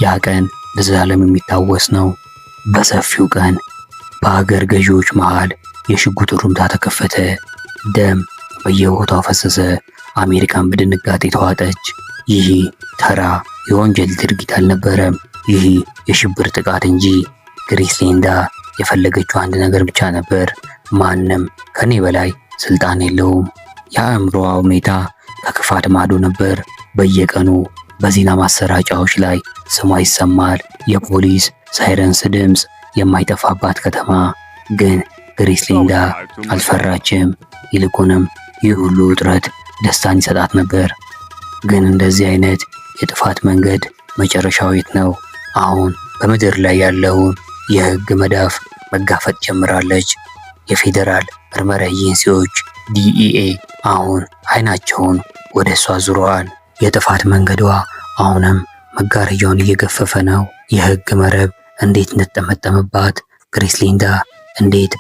ያ ቀን ለዘላለም የሚታወስ ነው። በሰፊው ቀን በአገር ገዢዎች መሃል የሽጉጥ ሩምታ ተከፈተ። ደም በየቦታው ፈሰሰ። አሜሪካን በድንጋጤ ተዋጠች። ይህ ተራ የወንጀል ድርጊት አልነበረም። ይህ የሽብር ጥቃት እንጂ። ግሪስሊንዳ የፈለገችው አንድ ነገር ብቻ ነበር። ማንም ከኔ በላይ ስልጣን የለውም። የአእምሮዋ ሁኔታ ከክፋት ማዶ ነበር። በየቀኑ በዜና ማሰራጫዎች ላይ ስሟ ይሰማል። የፖሊስ ሳይረንስ ድምፅ የማይጠፋባት ከተማ። ግን ግሪስሊንዳ አልፈራችም። ይልቁንም ይህ ሁሉ ውጥረት ደስታን ይሰጣት ነበር። ግን እንደዚህ አይነት የጥፋት መንገድ መጨረሻው የት ነው? አሁን በምድር ላይ ያለውን የህግ መዳፍ መጋፈጥ ጀምራለች። የፌዴራል ምርመራ ኤጀንሲዎች ዲኢኤ አሁን አይናቸውን ወደ እሷ ዙረዋል። የጥፋት መንገዷ አሁንም መጋረጃውን እየገፈፈ ነው። የህግ መረብ እንዴት እንደተጠመጠመባት ግሪስሊንዳ እንዴት